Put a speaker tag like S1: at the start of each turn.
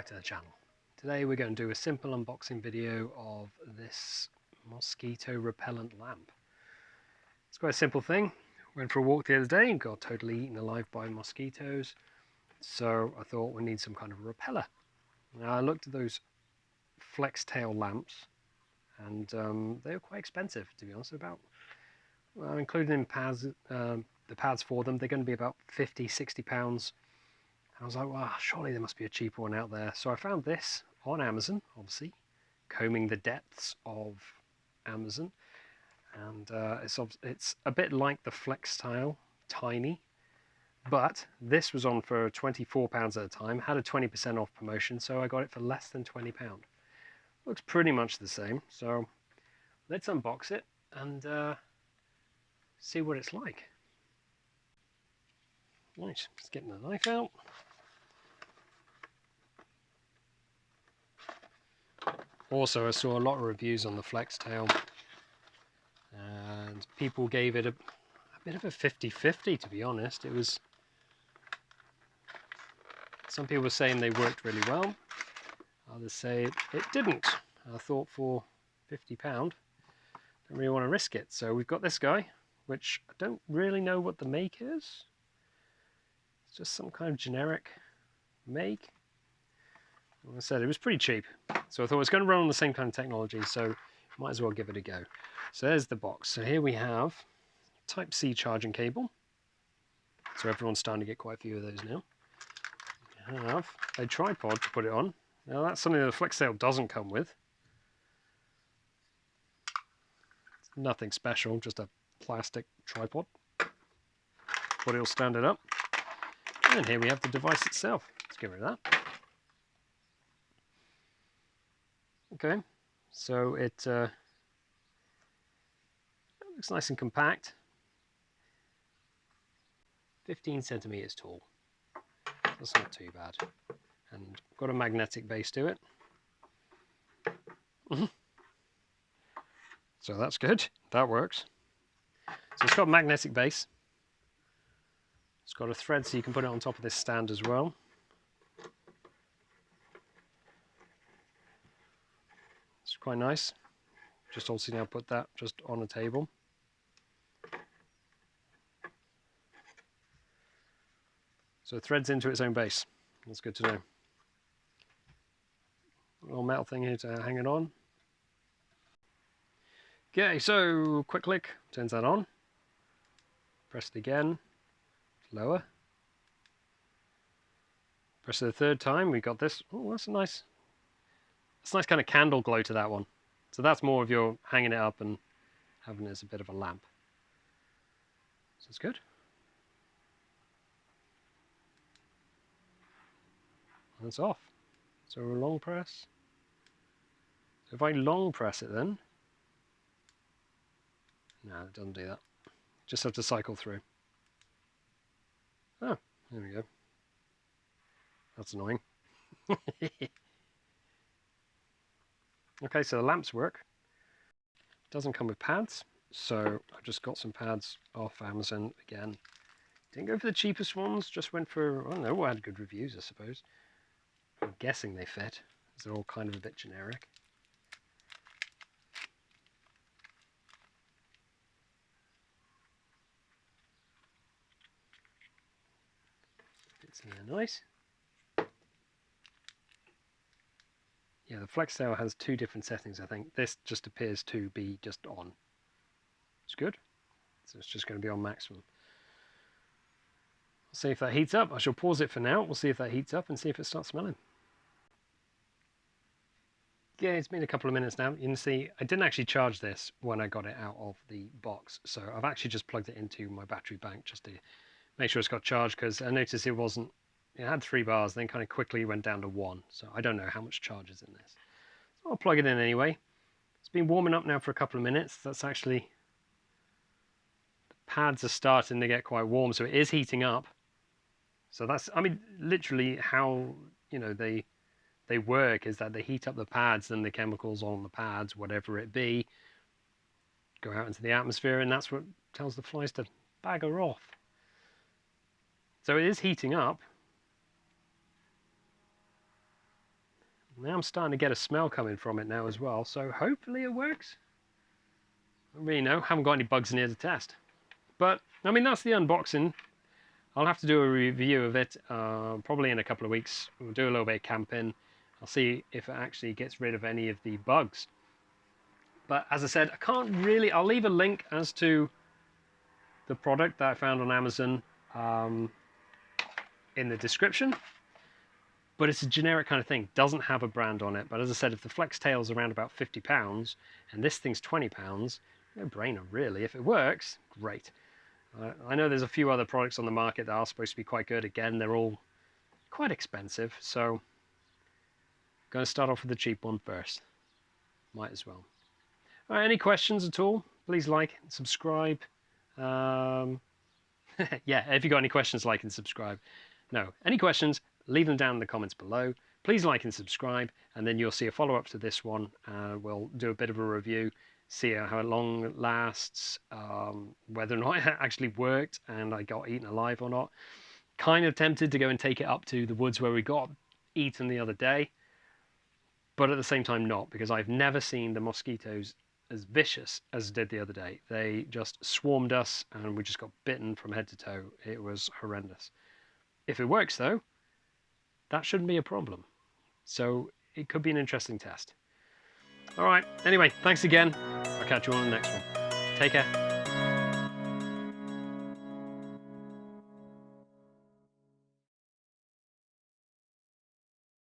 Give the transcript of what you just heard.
S1: to the channel. Today we're going to do a simple unboxing video of this Mosquito repellent lamp. It's quite a simple thing. Went for a walk the other day and got totally eaten alive by mosquitoes, so I thought we need some kind of repeller. Now I looked at those flextail lamps and they were quite expensive, to be honest. About, well, including pads, the pads for them, they're going to be about £50–60. I was like, wow, surely there must be a cheaper one out there. So I found this on Amazon, obviously, combing the depths of Amazon. And it's a bit like the flextail, tiny. But this was on for £24 at the time, had a 20% off promotion, so I got it for less than £20. Looks pretty much the same, so let's unbox it and see what it's like. Right, just getting the knife out. Also, I saw a lot of reviews on the flextail, and people gave it a bit of a 50-50, to be honest. It was, some people were saying they worked really well, others say it didn't. I thought for £50, don't really want to risk it. So we've got this guy, which I don't really know what the make is. It's just some kind of generic make. Like I said, it was pretty cheap, so I thought it was going to run on the same kind of technology, so might as well give it a go. So there's the box. So here we have Type-C charging cable. So everyone's starting to get quite a few of those now. We have a tripod to put it on. Now that's something that the flextail doesn't come with. It's nothing special, just a plastic tripod, but it'll stand it up. And here we have the device itself. Let's get rid of that. Okay, so it looks nice and compact. 15 centimeters tall. That's not too bad. And got a magnetic base to it. So that's good. That works. So it's got a magnetic base. It's got a thread so you can put it on top of this stand as well. It's quite nice. Just also now put that just on a table. So it threads into its own base. That's good to know. A little metal thing here to hang it on. Okay, so quick click, turns that on. Press it again, lower. Press it the third time, we got this. Oh, that's a nice kind of candle glow to that one. So that's more of your hanging it up and having it as a bit of a lamp. So it's good. And it's off. So a long press. So if I long press it then, no, it doesn't do that. Just have to cycle through. Oh, there we go. That's annoying. Okay, so the lamps work. It doesn't come with pads, so I just got some pads off Amazon again. Didn't go for the cheapest ones, just went for, I don't know, I had good reviews, I suppose. I'm guessing they fit, because they're all kind of a bit generic. Fits in there nice. Yeah, the flextail has two different settings, I think. This just appears to be just on. It's good. So it's just going to be on maximum. We'll see if that heats up. I shall pause it for now. We'll see if that heats up and see if it starts smelling. Yeah, it's been a couple of minutes now. You can see I didn't actually charge this when I got it out of the box. So I've actually just plugged it into my battery bank just to make sure it's got charged, because I noticed it wasn't, it had 3 bars, then kind of quickly went down to 1. So I don't know how much charge is in this. So I'll plug it in anyway. It's been warming up now for a couple of minutes. That's actually, the pads are starting to get quite warm, so it is heating up. So that's, I mean, literally how, you know, they work is that they heat up the pads, and the chemicals on the pads, whatever it be, go out into the atmosphere, and that's what tells the flies to bagger off. So it is heating up. Now I'm starting to get a smell coming from it now as well, so hopefully it works. I don't really know, haven't got any bugs in here to test. But, I mean, that's the unboxing. I'll have to do a review of it probably in a couple of weeks. We'll do a little bit of camping. I'll see if it actually gets rid of any of the bugs. But as I said, I can't really... I'll leave a link as to the product that I found on Amazon in the description. But it's a generic kind of thing, doesn't have a brand on it. But as I said, if the flextail is around about £50 and this thing's £20, no brainer really. If it works, great. I know there's a few other products on the market that are supposed to be quite good. Again, they're all quite expensive, so I'm going to start off with the cheap one first. Might as well. All right, any questions at all? Please like and subscribe. Yeah, if you got any questions, like and subscribe. No, any questions, leave them down in the comments below. Please like and subscribe, and then you'll see a follow-up to this one. We'll do a bit of a review, see how long it lasts, whether or not it actually worked and I got eaten alive or not. Kind of tempted to go and take it up to the woods where we got eaten the other day, but at the same time not, because I've never seen the mosquitoes as vicious as did the other day. They just swarmed us and we just got bitten from head to toe. It was horrendous. If it works though, that shouldn't be a problem. So it could be an interesting test. All right, anyway, thanks again. I'll catch you on the next one. Take care.